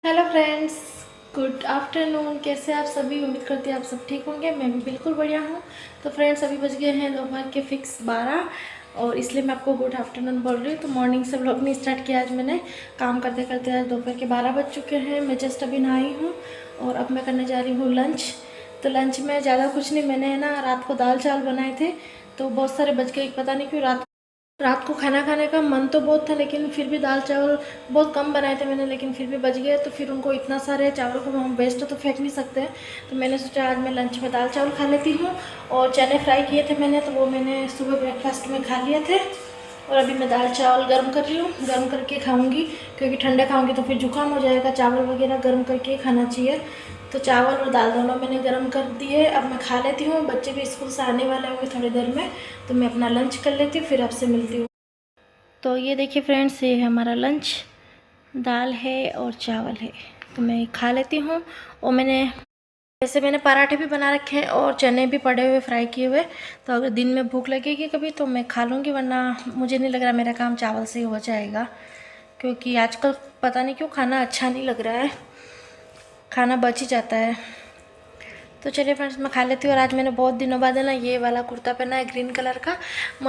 Hello friends, good afternoon. कैसे आप सभी? उम्मीद करती हैं आप सब ठीक होंगे। मैं भी बिल्कुल बढ़िया हूँ। तो फ्रेंड्स, अभी बज गए हैं दोपहर के फिक्स 12 और इसलिए मैं आपको गुड आफ्टरनून बोल रही हूँ। तो मॉर्निंग से व्लॉग नहीं स्टार्ट किया आज मैंने। काम करते करते आज दोपहर के 12 बज चुके हैं। मैं जस्ट अभी नहाई हूँ और अब मैं करने जा रही हूँ लंच। तो लंच में ज़्यादा कुछ नहीं, मैंने ना रात को दाल चावल बनाए थे तो बहुत सारे बच गए। पता नहीं क्यों रात को खाना खाने का मन तो बहुत था, लेकिन फिर भी दाल चावल बहुत कम बनाए थे मैंने, लेकिन फिर भी बच गए। तो फिर उनको इतना सारे चावल को हम वेस्ट तो फेंक नहीं सकते हैं। तो मैंने सोचा आज मैं लंच में दाल चावल खा लेती हूँ। और चने फ्राई किए थे मैंने, तो वो मैंने सुबह ब्रेकफास्ट में खा लिए थे। और अभी मैं दाल चावल गर्म कर रही हूँ, गर्म करके खाऊंगी क्योंकि ठंडे खाऊंगी तो फिर जुकाम हो जाएगा। चावल वगैरह गर्म करके खाना चाहिए। तो चावल और दाल दोनों मैंने गर्म कर दिए। अब मैं खा लेती हूँ। बच्चे भी स्कूल से आने वाले होंगे थोड़ी देर में, तो मैं अपना लंच कर लेती हूँ, फिर आपसे मिलती हूँ। तो ये देखिए फ्रेंड्स, ये है हमारा लंच। दाल है और चावल है, तो मैं खा लेती हूँ। और मैंने पराठे भी बना रखे हैं और चने भी पड़े हुए फ्राई किए हुए। तो अगर दिन में भूख लगेगी कभी तो मैं खा लूँगी, वरना मुझे नहीं लग रहा मेरा काम चावल से ही हो जाएगा। क्योंकि आजकल पता नहीं क्यों खाना अच्छा नहीं लग रहा है, खाना बच ही जाता है। तो चलिए फ्रेंड्स, मैं खा लेती हूँ। और आज मैंने बहुत दिनों बाद है ना ये वाला कुर्ता पहना है ग्रीन कलर का।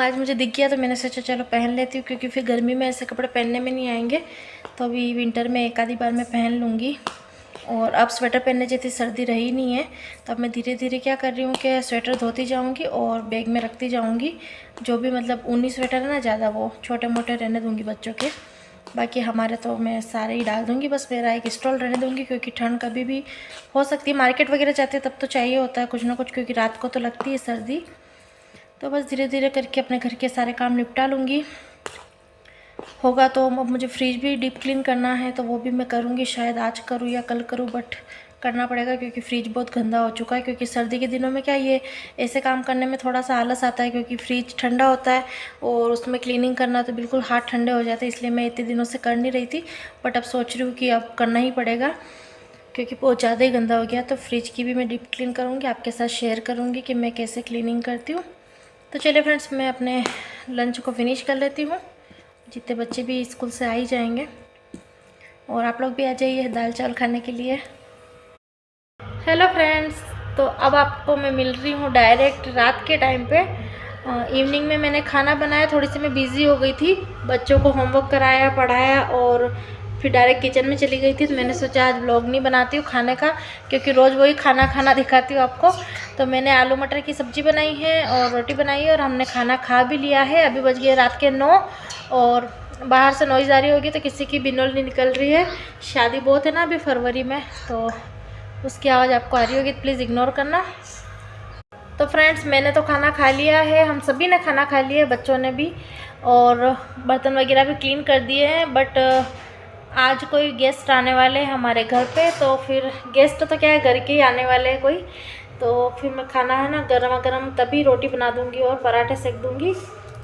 आज मुझे दिख गया तो मैंने सोचा चलो पहन लेती हूँ, क्योंकि फिर गर्मी में ऐसे कपड़े पहनने में नहीं आएंगे। तो अभी विंटर में एक आधी बार मैं पहन लूँगी। और अब स्वेटर पहनने जैसी सर्दी रही नहीं है, तो अब मैं धीरे धीरे क्या कर रही हूँ कि स्वेटर धोती जाऊँगी और बैग में रखती जाऊँगी। जो भी मतलब ऊनी स्वेटर है ना ज़्यादा, वो छोटे मोटे रहने दूँगी बच्चों के। बाकी हमारे तो मैं सारे ही डाल दूँगी, बस मेरा एक स्टॉल रहने दूँगी, क्योंकि ठंड कभी भी हो सकती है। मार्केट वगैरह जाते हैं तब तो चाहिए होता है कुछ ना कुछ, क्योंकि रात को तो लगती है सर्दी। तो बस धीरे धीरे करके अपने घर के सारे काम निपटा लूँगी। होगा तो अब मुझे फ्रिज भी डीप क्लीन करना है, तो वो भी मैं करूँगी। शायद आज करूँ या कल करूँ, बट करना पड़ेगा क्योंकि फ्रिज बहुत गंदा हो चुका है। क्योंकि सर्दी के दिनों में क्या ये ऐसे काम करने में थोड़ा सा आलस आता है, क्योंकि फ्रिज ठंडा होता है और उसमें क्लीनिंग करना तो बिल्कुल हाथ ठंडे हो जाते हैं। इसलिए मैं इतने दिनों से कर नहीं रही थी, बट अब सोच रही हूँ कि अब करना ही पड़ेगा, क्योंकि बहुत ज़्यादा ही गंदा हो गया। तो फ्रिज की भी मैं डीप क्लीन करूँगी, आपके साथ शेयर करूँगी कि मैं कैसे क्लीनिंग करती हूँ। तो चलिए फ्रेंड्स, मैं अपने लंच को फिनिश कर लेती हूँ। जितने बच्चे भी स्कूल से आ ही जाएंगे, और आप लोग भी आ जाइए दाल चावल खाने के लिए। हेलो फ्रेंड्स, तो अब आपको मैं मिल रही हूँ डायरेक्ट रात के टाइम पे। इवनिंग में मैंने खाना बनाया, थोड़ी सी मैं बिज़ी हो गई थी, बच्चों को होमवर्क कराया पढ़ाया और फिर डायरेक्ट किचन में चली गई थी। तो मैंने सोचा आज व्लॉग नहीं बनाती हूँ खाने का, क्योंकि रोज़ वही खाना खाना दिखाती हूँ आपको। तो मैंने आलू मटर की सब्ज़ी बनाई है और रोटी बनाई है, और हमने खाना खा भी लिया है। अभी बज गए रात के 9 और बाहर से नॉइज़ आ रही होगी, तो किसी की बिनोल नहीं निकल रही है। शादी बहुत है ना अभी फरवरी में, तो उसकी आवाज़ आपको आ रही होगी, प्लीज़ इग्नोर करना। तो फ्रेंड्स, मैंने तो खाना खा लिया है, हम सभी ने खाना खा लिया है, बच्चों ने भी, और बर्तन वगैरह भी क्लीन कर दिए हैं। बट आज कोई गेस्ट आने वाले हैं हमारे घर पे, तो फिर गेस्ट तो क्या है, घर के ही आने वाले हैं कोई। तो फिर मैं खाना है ना गर्मा गर्म तभी रोटी बना दूँगी और पराठे सेक दूँगी।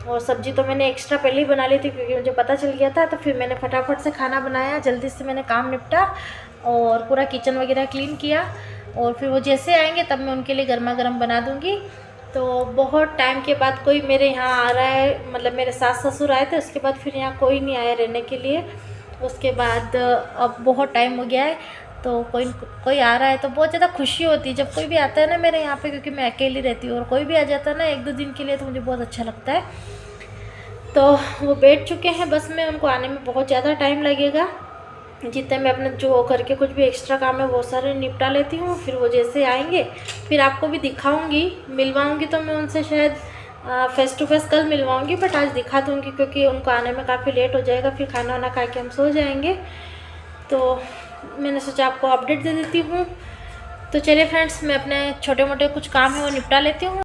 और सब्ज़ी तो मैंने एक्स्ट्रा पहले ही बना ली थी, क्योंकि मुझे पता चल गया था। तो फिर मैंने फटाफट से खाना बनाया, जल्दी से मैंने काम निपटा और पूरा किचन वगैरह क्लीन किया। और फिर वो जैसे आएंगे तब मैं उनके लिए गर्मा गर्म बना दूँगी। तो बहुत टाइम के बाद कोई मेरे यहाँ आ रहा है, मतलब मेरे सास ससुर आए थे, उसके बाद फिर यहाँ कोई नहीं आया रहने के लिए। उसके बाद अब बहुत टाइम हो गया है, तो कोई आ रहा है तो बहुत ज़्यादा खुशी होती है जब कोई भी आता है ना मेरे यहाँ पे, क्योंकि मैं अकेली रहती हूँ। और कोई भी आ जाता है ना 1-2 दिन के लिए, तो मुझे बहुत अच्छा लगता है। तो वो बैठ चुके हैं बस में, उनको आने में बहुत ज़्यादा टाइम लगेगा। जितने मैं अपने जो घर के कुछ भी एक्स्ट्रा काम है वो सारे निपटा लेती हूँ। फिर वो जैसे आएंगे फिर आपको भी दिखाऊंगी, मिलवाऊंगी। तो मैं उनसे शायद फेस टू फेस कल मिलवाऊंगी, बट आज दिखा दूंगी, क्योंकि उनको आने में काफ़ी लेट हो जाएगा। फिर खाना वाना खा के हम सो जाएंगे। तो मैंने सोचा आपको अपडेट दे देती हूँ। तो चलिए फ्रेंड्स, मैं अपने छोटे मोटे कुछ काम है वो निपटा लेती हूँ।